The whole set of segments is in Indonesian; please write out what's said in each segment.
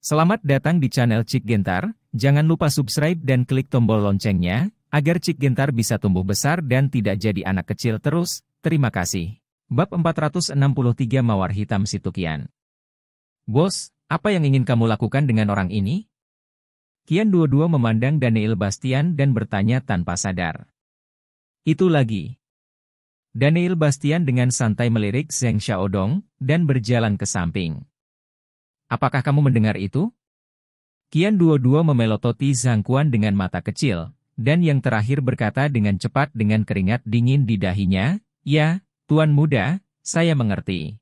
Selamat datang di channel Cik Gentar, jangan lupa subscribe dan klik tombol loncengnya, agar Cik Gentar bisa tumbuh besar dan tidak jadi anak kecil terus, terima kasih. Bab 463 Mawar Hitam Situkian. Bos, apa yang ingin kamu lakukan dengan orang ini? Kian dua-dua memandang Daniel Bastian dan bertanya tanpa sadar. Itu lagi. Daniel Bastian dengan santai melirik Zheng Xiaodong, dan berjalan ke samping. Apakah kamu mendengar itu? Kian dua-dua memelototi Zhang Quan dengan mata kecil, dan yang terakhir berkata dengan cepat dengan keringat dingin di dahinya, "Ya, Tuan Muda, saya mengerti."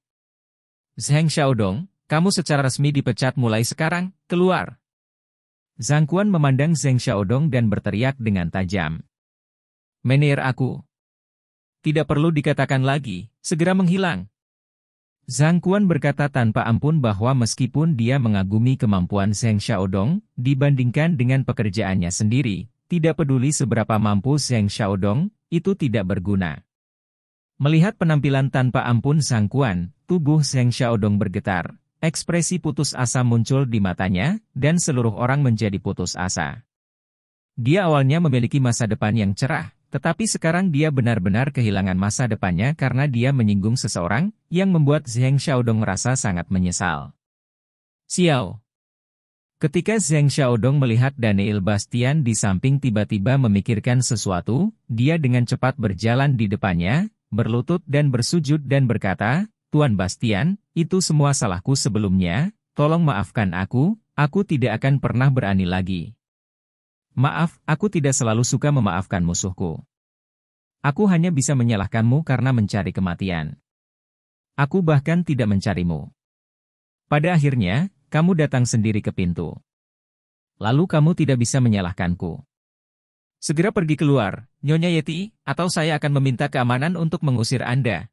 Zheng Xiaodong, kamu secara resmi dipecat mulai sekarang, keluar. Zhang Quan memandang Zheng Xiaodong dan berteriak dengan tajam. Menir aku. Tidak perlu dikatakan lagi, segera menghilang. Zhang Quan berkata tanpa ampun bahwa meskipun dia mengagumi kemampuan Zheng Xiaodong, dibandingkan dengan pekerjaannya sendiri, tidak peduli seberapa mampu Zheng Xiaodong, itu tidak berguna. Melihat penampilan tanpa ampun Zhang Quan, tubuh Zheng Xiaodong bergetar, ekspresi putus asa muncul di matanya, dan seluruh orang menjadi putus asa. Dia awalnya memiliki masa depan yang cerah, tetapi sekarang dia benar-benar kehilangan masa depannya karena dia menyinggung seseorang, yang membuat Zheng Xiaodong merasa sangat menyesal. Xiao. Ketika Zheng Xiaodong melihat Daniel Bastian di samping tiba-tiba memikirkan sesuatu, dia dengan cepat berjalan di depannya, berlutut dan bersujud dan berkata, Tuan Bastian, itu semua salahku sebelumnya, tolong maafkan aku tidak akan pernah berani lagi. Maaf, aku tidak selalu suka memaafkan musuhku. Aku hanya bisa menyalahkanmu karena mencari kematian. Aku bahkan tidak mencarimu. Pada akhirnya, kamu datang sendiri ke pintu. Lalu kamu tidak bisa menyalahkanku. Segera pergi keluar, Nyonya Yeti, atau saya akan meminta keamanan untuk mengusir Anda.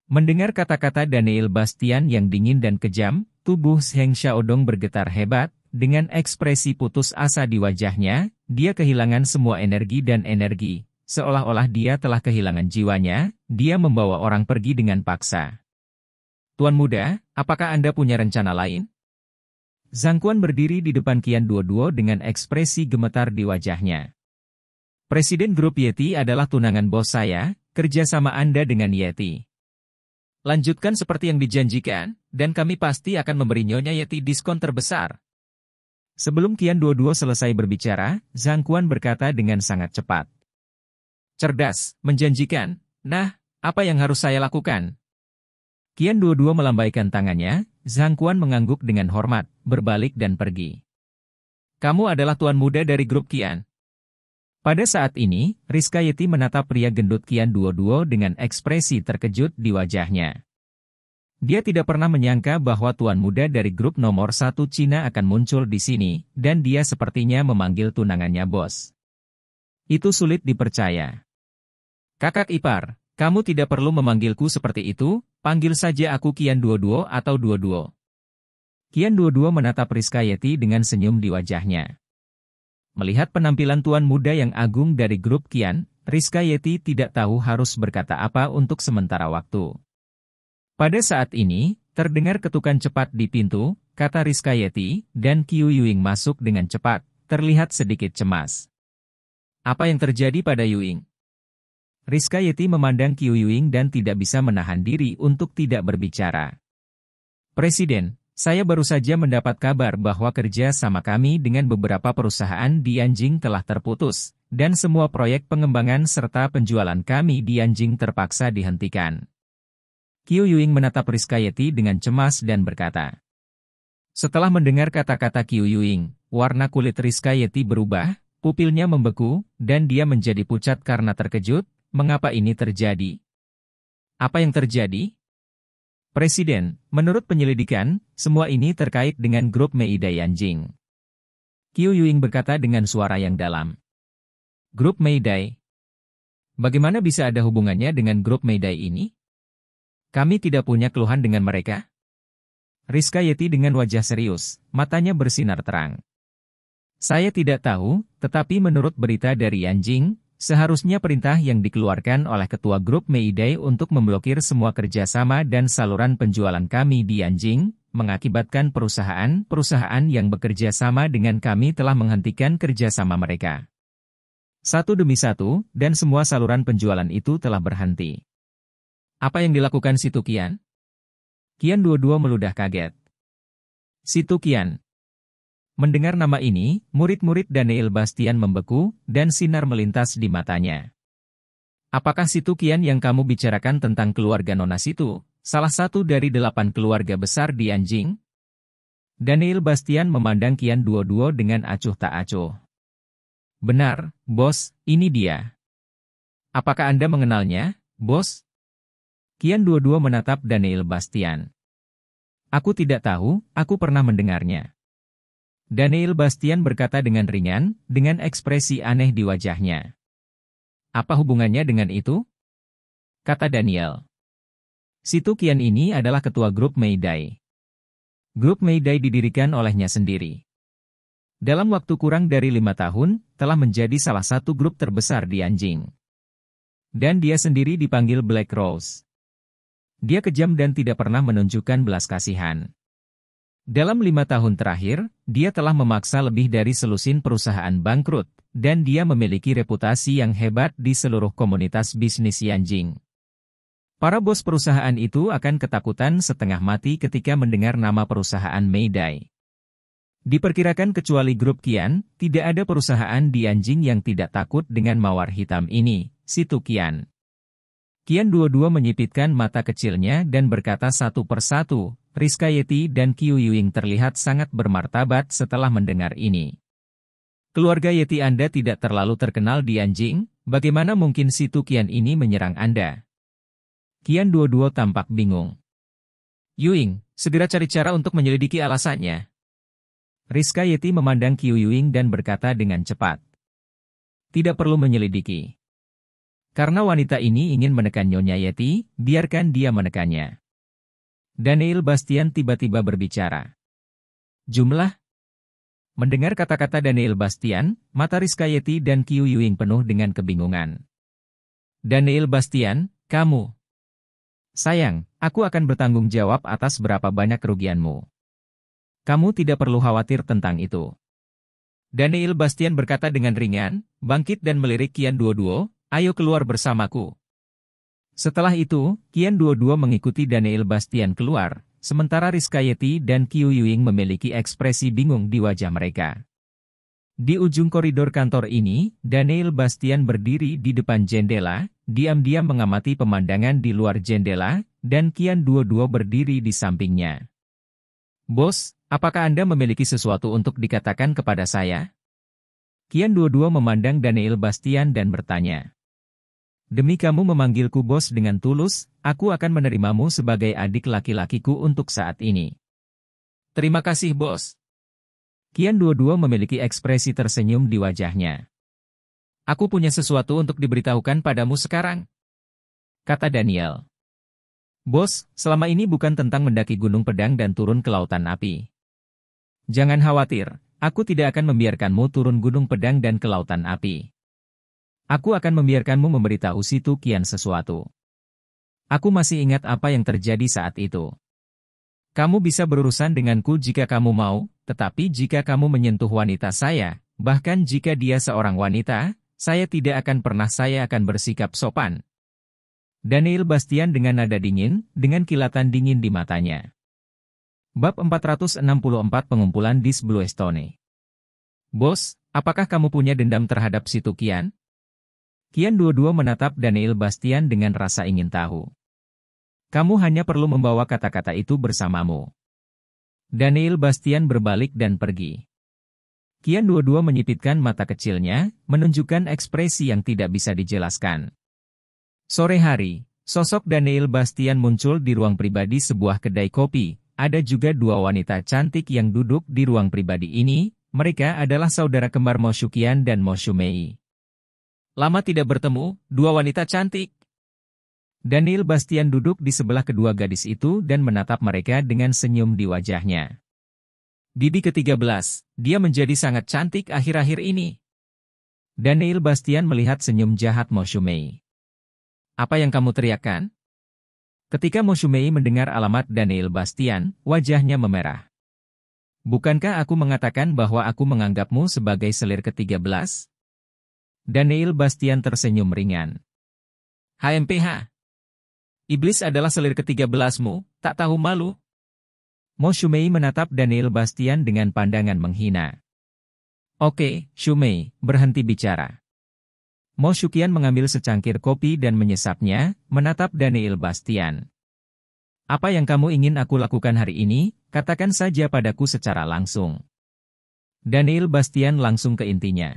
Mendengar kata-kata Daniel Bastian yang dingin dan kejam, tubuh Zheng Xiaodong bergetar hebat. Dengan ekspresi putus asa di wajahnya, dia kehilangan semua energi dan energi. Seolah-olah dia telah kehilangan jiwanya, dia membawa orang pergi dengan paksa. Tuan Muda, apakah Anda punya rencana lain? Zhang Quan berdiri di depan Kian Duoduo dengan ekspresi gemetar di wajahnya. Presiden grup Yeti adalah tunangan bos saya, kerjasama Anda dengan Yeti. Lanjutkan seperti yang dijanjikan, dan kami pasti akan memberi Nyonya Yeti diskon terbesar. Sebelum Kian Duoduo selesai berbicara, Zhang Quan berkata dengan sangat cepat. Cerdas, menjanjikan. Nah, apa yang harus saya lakukan? Kian Duoduo melambaikan tangannya, Zhang Quan mengangguk dengan hormat, berbalik dan pergi. Kamu adalah tuan muda dari grup Kian. Pada saat ini, Rizka Yeti menatap pria gendut Kian Duoduo dengan ekspresi terkejut di wajahnya. Dia tidak pernah menyangka bahwa tuan muda dari grup nomor 1 Cina akan muncul di sini, dan dia sepertinya memanggil tunangannya bos. Itu sulit dipercaya. Kakak ipar, kamu tidak perlu memanggilku seperti itu, panggil saja aku Kian Duoduo atau Duoduo. Kian Duoduo menatap Rizka Yeti dengan senyum di wajahnya. Melihat penampilan tuan muda yang agung dari grup Kian, Rizka Yeti tidak tahu harus berkata apa untuk sementara waktu. Pada saat ini, terdengar ketukan cepat di pintu, kata Rizka Yeti, dan Qiu Yuing masuk dengan cepat, terlihat sedikit cemas. Apa yang terjadi pada Yuing? Rizka Yeti memandang Qiu Yuing dan tidak bisa menahan diri untuk tidak berbicara. Presiden, saya baru saja mendapat kabar bahwa kerja sama kami dengan beberapa perusahaan di Yanjing telah terputus, dan semua proyek pengembangan serta penjualan kami di Yanjing terpaksa dihentikan. Qiu Yuing menatap Rizka Yeti dengan cemas dan berkata. Setelah mendengar kata-kata Qiu Yuing, warna kulit Rizka Yeti berubah, pupilnya membeku, dan dia menjadi pucat karena terkejut, mengapa ini terjadi? Apa yang terjadi? Presiden, menurut penyelidikan, semua ini terkait dengan grup Meida Yanjing. Qiu Yuing berkata dengan suara yang dalam. Grup Meidai? Bagaimana bisa ada hubungannya dengan grup Meidai ini? Kami tidak punya keluhan dengan mereka. Rizka Yeti dengan wajah serius, matanya bersinar terang. Saya tidak tahu, tetapi menurut berita dari Yanjing, seharusnya perintah yang dikeluarkan oleh ketua grup Meidai untuk memblokir semua kerjasama dan saluran penjualan kami di Yanjing, mengakibatkan perusahaan yang bekerja sama dengan kami telah menghentikan kerjasama mereka. Satu demi satu, dan semua saluran penjualan itu telah berhenti. Apa yang dilakukan Situ Qian? Qian dua-dua meludah kaget. Situ Qian. Mendengar nama ini, murid-murid Daniel Bastian membeku, dan sinar melintas di matanya. Apakah Situ Qian yang kamu bicarakan tentang keluarga Nona Situ, salah satu dari 8 keluarga besar di Anjing? Daniel Bastian memandang Qian dua-dua dengan acuh tak acuh. Benar, bos, ini dia. Apakah Anda mengenalnya, bos? Qian dua-dua menatap Daniel Bastian. Aku tidak tahu, aku pernah mendengarnya. Daniel Bastian berkata dengan ringan, dengan ekspresi aneh di wajahnya. Apa hubungannya dengan itu? Kata Daniel. Situ Qian ini adalah ketua grup Meidai. Grup Meidai didirikan olehnya sendiri. Dalam waktu kurang dari 5 tahun, telah menjadi salah satu grup terbesar di Anjing. Dan dia sendiri dipanggil Black Rose. Dia kejam dan tidak pernah menunjukkan belas kasihan. Dalam 5 tahun terakhir, dia telah memaksa lebih dari selusin perusahaan bangkrut, dan dia memiliki reputasi yang hebat di seluruh komunitas bisnis Yanjing. Para bos perusahaan itu akan ketakutan setengah mati ketika mendengar nama perusahaan Meidai. Diperkirakan kecuali grup Qian, tidak ada perusahaan di Anjing yang tidak takut dengan mawar hitam ini, Situ Qian. Qian dua-dua menyipitkan mata kecilnya dan berkata satu persatu, Rizka Yeti dan Qiu Yuing terlihat sangat bermartabat setelah mendengar ini. Keluarga Yeti Anda tidak terlalu terkenal di Anjing, bagaimana mungkin Situ Qian ini menyerang Anda? Qian dua-dua tampak bingung. Yuing, segera cari cara untuk menyelidiki alasannya. Rizka Yeti memandang Qiu Yuing dan berkata dengan cepat. Tidak perlu menyelidiki. Karena wanita ini ingin menekan Nyonya Yeti, biarkan dia menekannya. Daniel Bastian tiba-tiba berbicara. Jumlah? Mendengar kata-kata Daniel Bastian, mata Rizka Yeti dan Qiu Yuing penuh dengan kebingungan. Daniel Bastian, kamu. Sayang, aku akan bertanggung jawab atas berapa banyak kerugianmu. Kamu tidak perlu khawatir tentang itu. Daniel Bastian berkata dengan ringan, bangkit dan melirik Qian dua-dua, ayo keluar bersamaku. Setelah itu, Qian dua-dua mengikuti Daniel Bastian keluar, sementara Rizka Yeti dan Qiu Yuing memiliki ekspresi bingung di wajah mereka. Di ujung koridor kantor ini, Daniel Bastian berdiri di depan jendela, diam-diam mengamati pemandangan di luar jendela, dan Qian dua-dua berdiri di sampingnya. Bos, apakah Anda memiliki sesuatu untuk dikatakan kepada saya? Qian dua-dua memandang Daniel Bastian dan bertanya. Demi kamu memanggilku bos dengan tulus, aku akan menerimamu sebagai adik laki-lakiku untuk saat ini. Terima kasih bos. Qian dua-dua memiliki ekspresi tersenyum di wajahnya. Aku punya sesuatu untuk diberitahukan padamu sekarang. Kata Daniel. Bos, selama ini bukan tentang mendaki Gunung Pedang dan turun ke Lautan Api. Jangan khawatir, aku tidak akan membiarkanmu turun Gunung Pedang dan ke Lautan Api. Aku akan membiarkanmu memberitahu Situ Qian sesuatu. Aku masih ingat apa yang terjadi saat itu. Kamu bisa berurusan denganku jika kamu mau, tetapi jika kamu menyentuh wanita saya, bahkan jika dia seorang wanita, saya akan bersikap sopan. Daniel Bastian dengan nada dingin, dengan kilatan dingin di matanya. Bab 464 Pengumpulan Dis Bluestone. Bos, apakah kamu punya dendam terhadap Situ Qian? Qian dua-dua menatap Daniel Bastian dengan rasa ingin tahu. Kamu hanya perlu membawa kata-kata itu bersamamu. Daniel Bastian berbalik dan pergi. Qian dua-dua menyipitkan mata kecilnya, menunjukkan ekspresi yang tidak bisa dijelaskan. Sore hari, sosok Daniel Bastian muncul di ruang pribadi sebuah kedai kopi. Ada juga 2 wanita cantik yang duduk di ruang pribadi ini, mereka adalah saudara kembar Mo Shuqian dan Mo Shumei. Lama tidak bertemu, 2 wanita cantik. Daniel Bastian duduk di sebelah kedua gadis itu dan menatap mereka dengan senyum di wajahnya. Bibi ke-13, dia menjadi sangat cantik akhir-akhir ini. Daniel Bastian melihat senyum jahat Mo Shumei. Apa yang kamu teriakkan? Ketika Mo Shumei mendengar alamat Daniel Bastian, wajahnya memerah. Bukankah aku mengatakan bahwa aku menganggapmu sebagai selir ke-13? Daniel Bastian tersenyum ringan. HMPH. Iblis adalah selir ke-13mu, tak tahu malu. Mo Shumei menatap Daniel Bastian dengan pandangan menghina. Oke, Shumei, berhenti bicara. Mo Shuqian mengambil secangkir kopi dan menyesapnya, menatap Daniel Bastian. Apa yang kamu ingin aku lakukan hari ini, katakan saja padaku secara langsung. Daniel Bastian langsung ke intinya.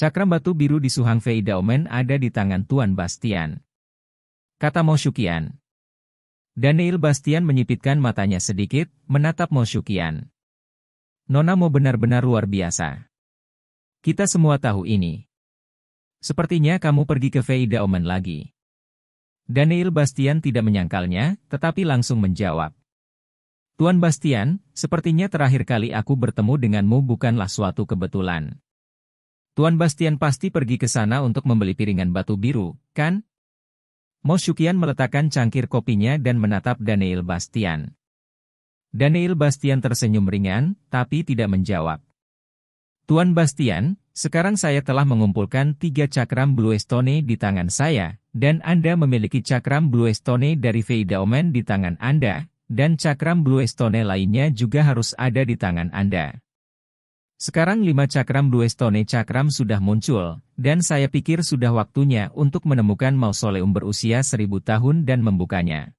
Cakram batu biru di Suhang Fei Daomen ada di tangan Tuan Bastian. Kata Mo Shuqian. Daniel Bastian menyipitkan matanya sedikit, menatap Mo Shuqian. Nona Mo benar-benar luar biasa. Kita semua tahu ini. Sepertinya kamu pergi ke Fei Daomen lagi. Daniel Bastian tidak menyangkalnya, tetapi langsung menjawab. Tuan Bastian, sepertinya terakhir kali aku bertemu denganmu bukanlah suatu kebetulan. Tuan Bastian pasti pergi ke sana untuk membeli piringan batu biru, kan? Mo Shuqian meletakkan cangkir kopinya dan menatap Daniel Bastian. Daniel Bastian tersenyum ringan, tapi tidak menjawab. Tuan Bastian, sekarang saya telah mengumpulkan 3 cakram Blue Stone di tangan saya, dan Anda memiliki cakram Blue Stone dari Fei Daomen di tangan Anda, dan cakram Blue Stone lainnya juga harus ada di tangan Anda. Sekarang 5 cakram Blue Stone cakram sudah muncul, dan saya pikir sudah waktunya untuk menemukan mausoleum berusia 1000 tahun dan membukanya.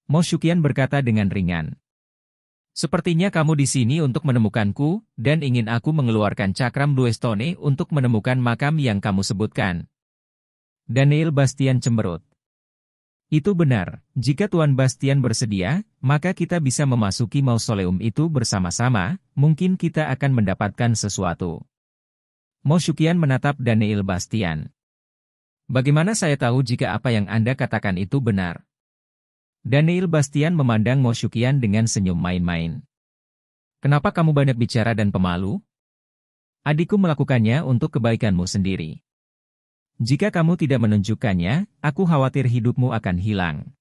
Mo Shuqian berkata dengan ringan. Sepertinya kamu di sini untuk menemukanku, dan ingin aku mengeluarkan cakram Blue Stone untuk menemukan makam yang kamu sebutkan. Daniel Bastian cemberut. Itu benar, jika Tuan Bastian bersedia, maka kita bisa memasuki mausoleum itu bersama-sama, mungkin kita akan mendapatkan sesuatu. Mo Shuqian menatap Daniel Bastian. Bagaimana saya tahu jika apa yang Anda katakan itu benar? Daniel Bastian memandang Mo Shuqian dengan senyum main-main. Kenapa kamu banyak bicara dan pemalu? Adikku melakukannya untuk kebaikanmu sendiri. Jika kamu tidak menunjukkannya, aku khawatir hidupmu akan hilang.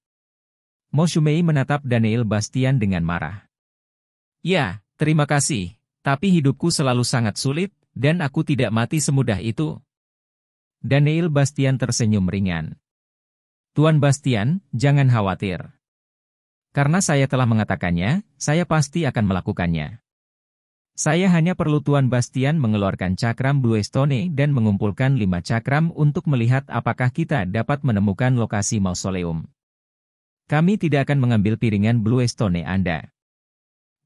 Mo Shumei menatap Daniel Bastian dengan marah. Ya, terima kasih, tapi hidupku selalu sangat sulit, dan aku tidak mati semudah itu. Daniel Bastian tersenyum ringan. Tuan Bastian, jangan khawatir. Karena saya telah mengatakannya, saya pasti akan melakukannya. Saya hanya perlu Tuan Bastian mengeluarkan cakram Blue Stone dan mengumpulkan 5 cakram untuk melihat apakah kita dapat menemukan lokasi mausoleum. Kami tidak akan mengambil piringan Blue Stone Anda.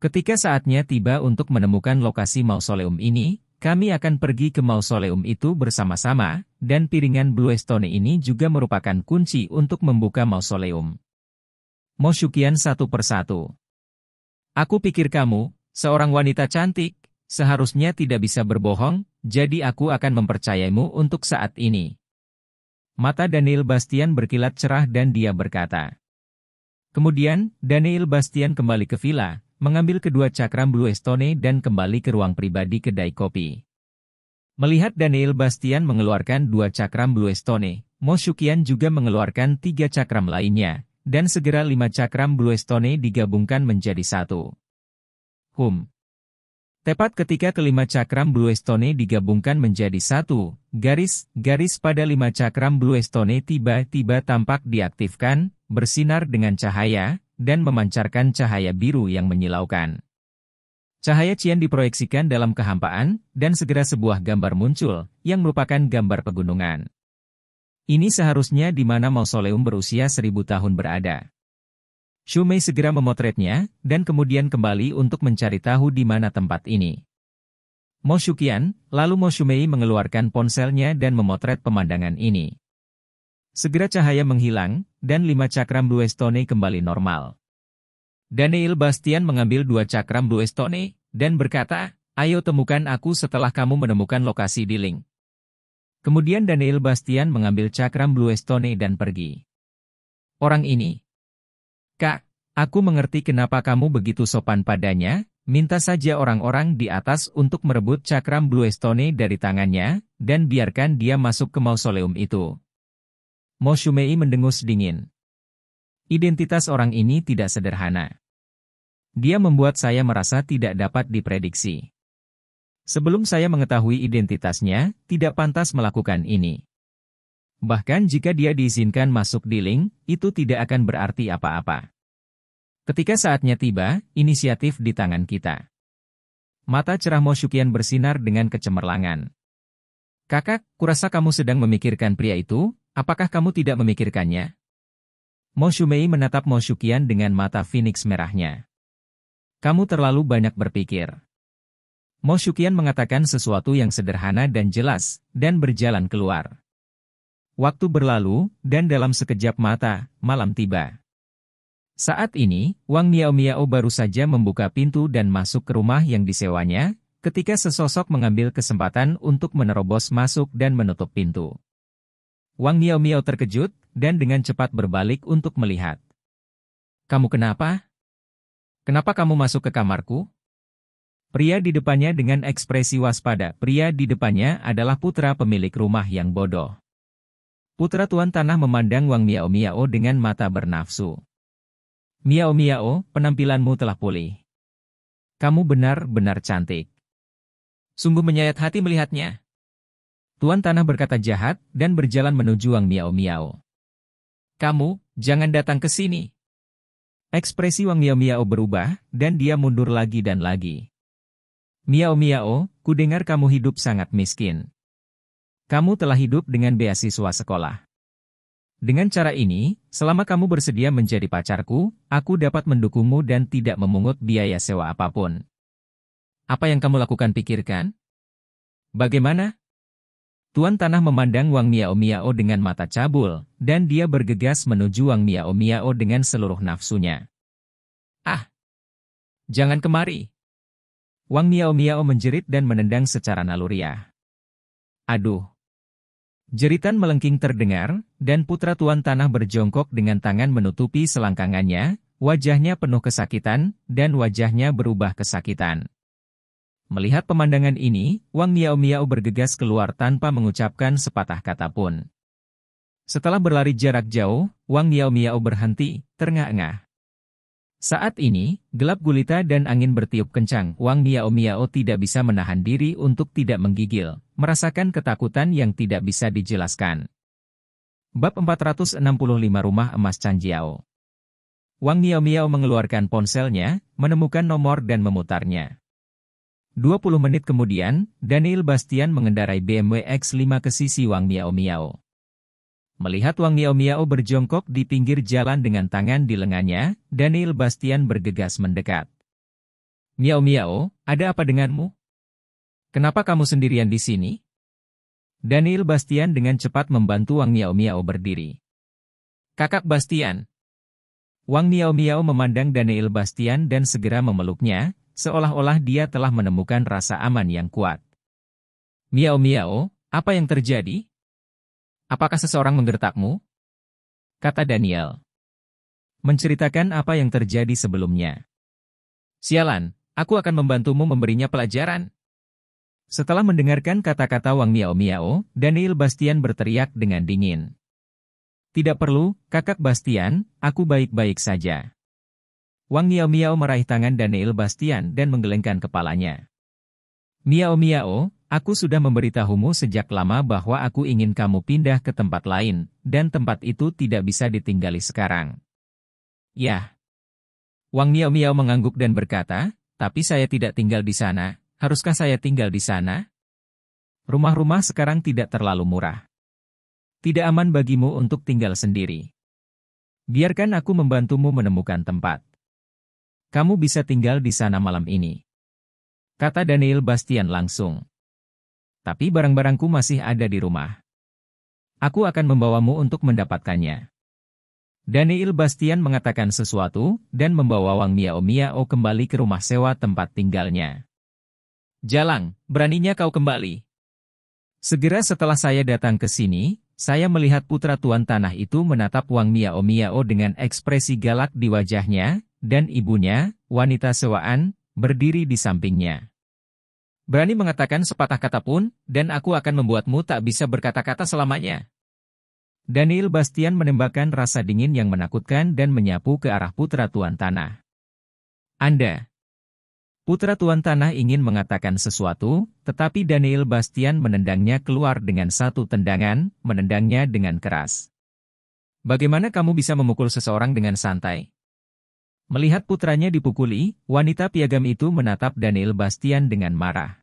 Ketika saatnya tiba untuk menemukan lokasi mausoleum ini, kami akan pergi ke mausoleum itu bersama-sama, dan piringan Blue Stone ini juga merupakan kunci untuk membuka mausoleum. Mo Shuqian satu persatu. Aku pikir kamu, seorang wanita cantik, seharusnya tidak bisa berbohong, jadi aku akan mempercayaimu untuk saat ini. Mata Daniel Bastian berkilat cerah dan dia berkata. Kemudian, Daniel Bastian kembali ke villa, mengambil kedua cakram Blue Stone dan kembali ke ruang pribadi kedai kopi. Melihat Daniel Bastian mengeluarkan 2 cakram Blue Stone, Mo Shuqian juga mengeluarkan 3 cakram lainnya, dan segera 5 cakram Blue Stone digabungkan menjadi 1. Tepat ketika kelima cakram Blue Stone digabungkan menjadi 1, garis-garis pada 5 cakram Blue Stone tiba-tiba tampak diaktifkan, bersinar dengan cahaya, dan memancarkan cahaya biru yang menyilaukan. Cahaya cian diproyeksikan dalam kehampaan, dan segera sebuah gambar muncul, yang merupakan gambar pegunungan. Ini seharusnya di mana mausoleum berusia 1000 tahun berada. Shumei segera memotretnya, dan kemudian kembali untuk mencari tahu di mana tempat ini. Mo Shuqian, lalu Mo Shumei mengeluarkan ponselnya dan memotret pemandangan ini. Segera cahaya menghilang, dan 5 cakram Blue Stone kembali normal. Daniel Bastian mengambil 2 cakram Blue Stone, dan berkata, ayo temukan aku setelah kamu menemukan lokasi di link. Kemudian Daniel Bastian mengambil cakram Blue Stone dan pergi. Orang ini. Kak, aku mengerti kenapa kamu begitu sopan padanya, minta saja orang-orang di atas untuk merebut cakram Blue Stone dari tangannya, dan biarkan dia masuk ke mausoleum itu. Mo Shumei mendengus dingin. Identitas orang ini tidak sederhana. Dia membuat saya merasa tidak dapat diprediksi. Sebelum saya mengetahui identitasnya, tidak pantas melakukan ini. Bahkan jika dia diizinkan masuk di link, itu tidak akan berarti apa-apa. Ketika saatnya tiba, inisiatif di tangan kita. Mata cerah Mo Shuqian bersinar dengan kecemerlangan. Kakak, kurasa kamu sedang memikirkan pria itu, apakah kamu tidak memikirkannya? Mo Shumei menatap Mo Shuqian dengan mata Phoenix merahnya. Kamu terlalu banyak berpikir. Mo Shuqian mengatakan sesuatu yang sederhana dan jelas, dan berjalan keluar. Waktu berlalu, dan dalam sekejap mata, malam tiba. Saat ini, Wang Miao baru saja membuka pintu dan masuk ke rumah yang disewanya, ketika sesosok mengambil kesempatan untuk menerobos masuk dan menutup pintu. Wang Miao terkejut, dan dengan cepat berbalik untuk melihat. Kamu kenapa? Kenapa kamu masuk ke kamarku? Pria di depannya dengan ekspresi waspada. Pria di depannya adalah putra pemilik rumah yang bodoh. Putra Tuan Tanah memandang Wang Miao dengan mata bernafsu. Miao, penampilanmu telah pulih. Kamu benar-benar cantik. Sungguh menyayat hati melihatnya. Tuan Tanah berkata jahat dan berjalan menuju Wang Miao. Kamu, jangan datang ke sini. Ekspresi Wang Miao berubah, dan dia mundur lagi dan lagi. Miao, kudengar kamu hidup sangat miskin. Kamu telah hidup dengan beasiswa sekolah. Dengan cara ini, selama kamu bersedia menjadi pacarku, aku dapat mendukungmu dan tidak memungut biaya sewa apapun. Apa yang kamu lakukan pikirkan? Bagaimana? Tuan Tanah memandang Wang Miao dengan mata cabul, dan dia bergegas menuju Wang Miao dengan seluruh nafsunya. Ah! Jangan kemari! Wang Miao menjerit dan menendang secara naluriah. Aduh! Jeritan melengking terdengar, dan putra Tuan Tanah berjongkok dengan tangan menutupi selangkangannya, wajahnya penuh kesakitan, dan wajahnya berubah kesakitan. Melihat pemandangan ini, Wang Miao bergegas keluar tanpa mengucapkan sepatah kata pun. Setelah berlari jarak jauh, Wang Miao berhenti, terengah-engah. Saat ini, gelap gulita dan angin bertiup kencang. Wang Miao tidak bisa menahan diri untuk tidak menggigil, merasakan ketakutan yang tidak bisa dijelaskan. Bab 465 Rumah Emas Chanjiao. Wang Miao mengeluarkan ponselnya, menemukan nomor dan memutarnya. 20 menit kemudian, Daniel Bastian mengendarai BMW X5 ke sisi Wang Miao. Melihat Wang Miao berjongkok di pinggir jalan dengan tangan di lengannya, Daniel Bastian bergegas mendekat. Miao, ada apa denganmu? Kenapa kamu sendirian di sini? Daniel Bastian dengan cepat membantu Wang Miao berdiri. Kakak Bastian. Wang Miao memandang Daniel Bastian dan segera memeluknya, seolah-olah dia telah menemukan rasa aman yang kuat. Miao, apa yang terjadi? Apakah seseorang menggertakmu? Kata Daniel. Menceritakan apa yang terjadi sebelumnya. Sialan, aku akan membantumu memberinya pelajaran. Setelah mendengarkan kata-kata Wang Miao, Daniel Bastian berteriak dengan dingin. Tidak perlu, kakak Bastian, aku baik-baik saja. Wang Miao meraih tangan Daniel Bastian dan menggelengkan kepalanya. Miao, aku sudah memberitahumu sejak lama bahwa aku ingin kamu pindah ke tempat lain, dan tempat itu tidak bisa ditinggali sekarang. Yah. Wang Miao mengangguk dan berkata, tapi saya tidak tinggal di sana, haruskah saya tinggal di sana? Rumah-rumah sekarang tidak terlalu murah. Tidak aman bagimu untuk tinggal sendiri. Biarkan aku membantumu menemukan tempat. Kamu bisa tinggal di sana malam ini. Kata Daniel Bastian langsung. Tapi barang-barangku masih ada di rumah. Aku akan membawamu untuk mendapatkannya. Daniel Bastian mengatakan sesuatu, dan membawa Wang Miao kembali ke rumah sewa tempat tinggalnya. Jalang, beraninya kau kembali. Segera setelah saya datang ke sini, saya melihat putra Tuan Tanah itu menatap Wang Miao dengan ekspresi galak di wajahnya, dan ibunya, wanita sewaan, berdiri di sampingnya. Berani mengatakan sepatah kata pun, dan aku akan membuatmu tak bisa berkata-kata selamanya. Daniel Bastian menembakkan rasa dingin yang menakutkan dan menyapu ke arah putra Tuan Tanah. Anda. Putra Tuan Tanah ingin mengatakan sesuatu, tetapi Daniel Bastian menendangnya keluar dengan satu tendangan, menendangnya dengan keras. Bagaimana kamu bisa memukul seseorang dengan santai? Melihat putranya dipukuli, wanita piagam itu menatap Daniel Bastian dengan marah.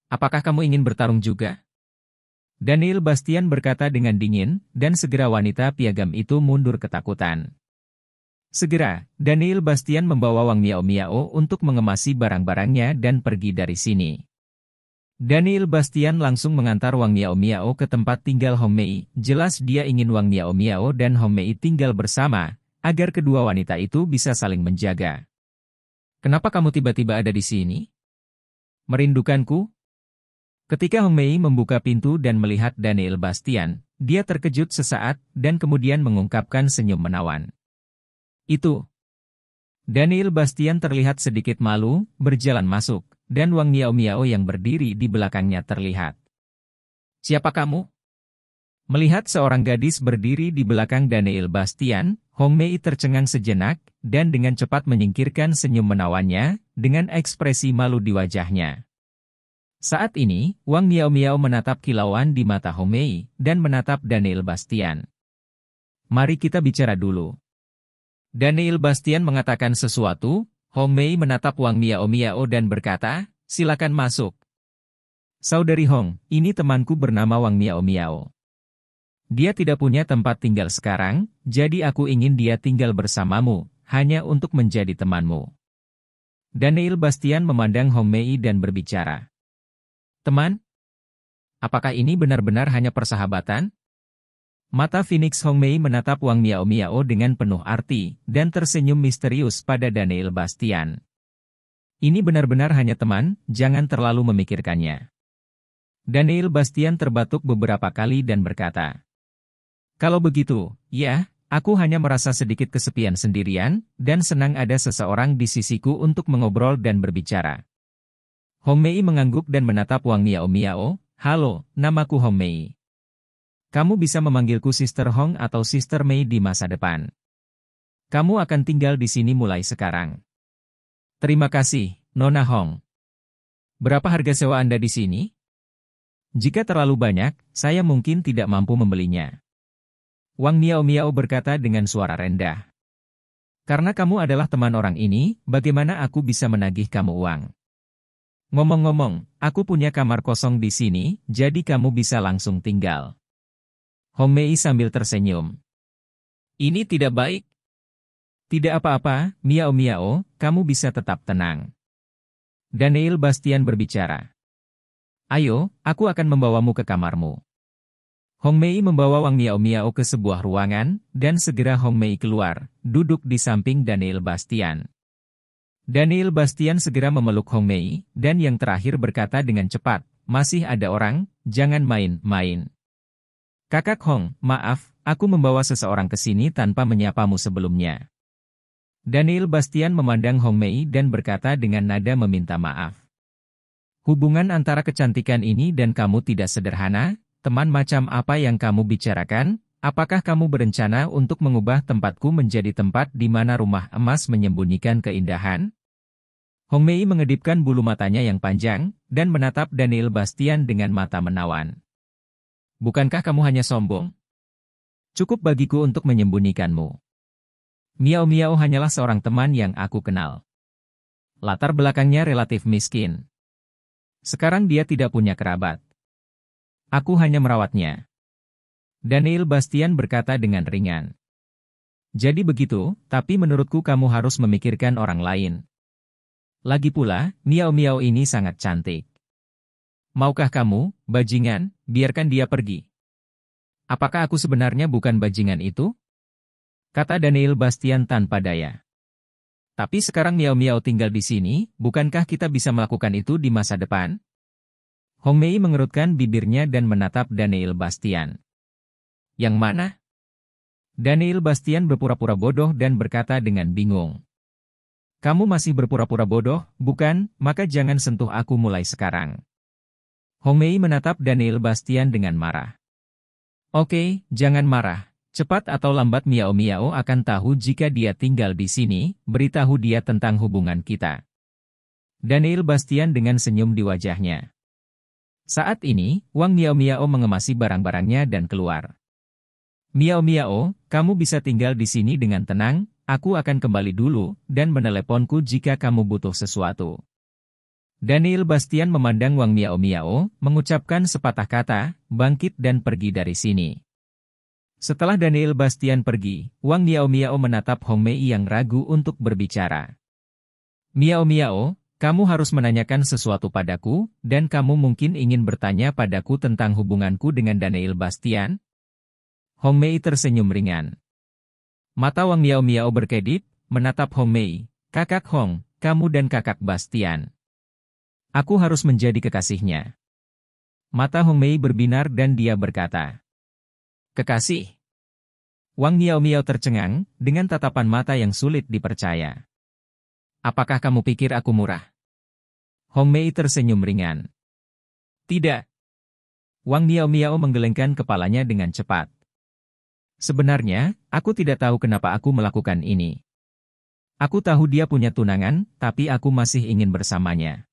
Apakah kamu ingin bertarung juga? Daniel Bastian berkata dengan dingin, dan segera wanita piagam itu mundur ketakutan. Segera, Daniel Bastian membawa Wang Miao Miao untuk mengemasi barang-barangnya dan pergi dari sini. Daniel Bastian langsung mengantar Wang Miao Miao ke tempat tinggal Hong Mei. Jelas dia ingin Wang Miao Miao dan Hong Mei tinggal bersama, agar kedua wanita itu bisa saling menjaga. Kenapa kamu tiba-tiba ada di sini? Merindukanku? Ketika Hong Mei membuka pintu dan melihat Daniel Bastian, dia terkejut sesaat dan kemudian mengungkapkan senyum menawan. Itu. Daniel Bastian terlihat sedikit malu, berjalan masuk, dan Wang Miao Miao yang berdiri di belakangnya terlihat. Siapa kamu? Melihat seorang gadis berdiri di belakang Daniel Bastian, Hong Mei tercengang sejenak, dan dengan cepat menyingkirkan senyum menawannya, dengan ekspresi malu di wajahnya. Saat ini, Wang Miao Miao menatap kilauan di mata Hong Mei, dan menatap Daniel Bastian. Mari kita bicara dulu. Daniel Bastian mengatakan sesuatu, Hong Mei menatap Wang Miao Miao dan berkata, silakan masuk. Saudari Hong, ini temanku bernama Wang Miao Miao. Dia tidak punya tempat tinggal sekarang, jadi aku ingin dia tinggal bersamamu, hanya untuk menjadi temanmu. Daniel Bastian memandang Hong Mei dan berbicara. Teman? Apakah ini benar-benar hanya persahabatan? Mata Phoenix Hong Mei menatap Wang Miao Miao dengan penuh arti, dan tersenyum misterius pada Daniel Bastian. Ini benar-benar hanya teman, jangan terlalu memikirkannya. Daniel Bastian terbatuk beberapa kali dan berkata, kalau begitu, ya, aku hanya merasa sedikit kesepian sendirian, dan senang ada seseorang di sisiku untuk mengobrol dan berbicara. Hong Mei mengangguk dan menatap Wang Miao Miao. Halo, namaku Hong Mei. Kamu bisa memanggilku Sister Hong atau Sister Mei di masa depan. Kamu akan tinggal di sini mulai sekarang. Terima kasih, Nona Hong. Berapa harga sewa Anda di sini? Jika terlalu banyak, saya mungkin tidak mampu membelinya. Wang Miao Miao berkata dengan suara rendah. Karena kamu adalah teman orang ini, bagaimana aku bisa menagih kamu uang? Ngomong-ngomong, aku punya kamar kosong di sini, jadi kamu bisa langsung tinggal. Hong Mei sambil tersenyum. Ini tidak baik. Tidak apa-apa, Miao Miao, kamu bisa tetap tenang. Daniel Bastian berbicara. Ayo, aku akan membawamu ke kamarmu. Hong Mei membawa Wang Miao Miao ke sebuah ruangan, dan segera Hong Mei keluar, duduk di samping Daniel Bastian. Daniel Bastian segera memeluk Hong Mei, dan yang terakhir berkata dengan cepat, masih ada orang, jangan main-main. Kakak Hong, maaf, aku membawa seseorang ke sini tanpa menyapamu sebelumnya. Daniel Bastian memandang Hong Mei dan berkata dengan nada meminta maaf. Hubungan antara kecantikan ini dan kamu tidak sederhana, teman macam apa yang kamu bicarakan? Apakah kamu berencana untuk mengubah tempatku menjadi tempat di mana rumah emas menyembunyikan keindahan? Hong Mei mengedipkan bulu matanya yang panjang, dan menatap Daniel Bastian dengan mata menawan. Bukankah kamu hanya sombong? Cukup bagiku untuk menyembunyikanmu. Miao Miao hanyalah seorang teman yang aku kenal. Latar belakangnya relatif miskin. Sekarang dia tidak punya kerabat. Aku hanya merawatnya. Daniel Bastian berkata dengan ringan. Jadi begitu, tapi menurutku kamu harus memikirkan orang lain. Lagi pula, Miao Miao ini sangat cantik. Maukah kamu, bajingan, biarkan dia pergi? Apakah aku sebenarnya bukan bajingan itu? Kata Daniel Bastian tanpa daya. Tapi sekarang Miao Miao tinggal di sini, bukankah kita bisa melakukan itu di masa depan? Hong Mei mengerutkan bibirnya dan menatap Daniel Bastian. Yang mana? Daniel Bastian berpura-pura bodoh dan berkata dengan bingung. Kamu masih berpura-pura bodoh, bukan? Maka jangan sentuh aku mulai sekarang. Hong Mei menatap Daniel Bastian dengan marah. Oke, jangan marah. Cepat atau lambat Miao Miao akan tahu jika dia tinggal di sini, beritahu dia tentang hubungan kita. Daniel Bastian dengan senyum di wajahnya. Saat ini, Wang Miao Miao mengemasi barang-barangnya dan keluar. Miao Miao, kamu bisa tinggal di sini dengan tenang, aku akan kembali dulu, dan meneleponku jika kamu butuh sesuatu. Daniel Bastian memandang Wang Miao Miao, mengucapkan sepatah kata, bangkit dan pergi dari sini. Setelah Daniel Bastian pergi, Wang Miao Miao menatap Hong Mei yang ragu untuk berbicara. Miao Miao, kamu harus menanyakan sesuatu padaku, dan kamu mungkin ingin bertanya padaku tentang hubunganku dengan Daniel Bastian? Hong Mei tersenyum ringan. Mata Wang Miao Miao berkedip, menatap Hong Mei. Kakak Hong, kamu dan kakak Bastian. Aku harus menjadi kekasihnya. Mata Hong Mei berbinar dan dia berkata, kekasih. Wang Miao Miao tercengang, dengan tatapan mata yang sulit dipercaya. Apakah kamu pikir aku murah? Hong Mei tersenyum ringan. Tidak. Wang Miao Miao menggelengkan kepalanya dengan cepat. Sebenarnya, aku tidak tahu kenapa aku melakukan ini. Aku tahu dia punya tunangan, tapi aku masih ingin bersamanya.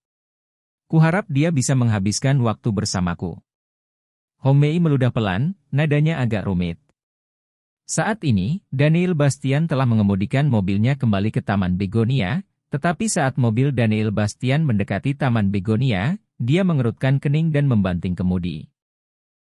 Kuharap dia bisa menghabiskan waktu bersamaku. Hong Mei meludah pelan, nadanya agak rumit. Saat ini, Daniel Bastian telah mengemudikan mobilnya kembali ke Taman Begonia, tetapi saat mobil Daniel Bastian mendekati Taman Begonia, dia mengerutkan kening dan membanting kemudi.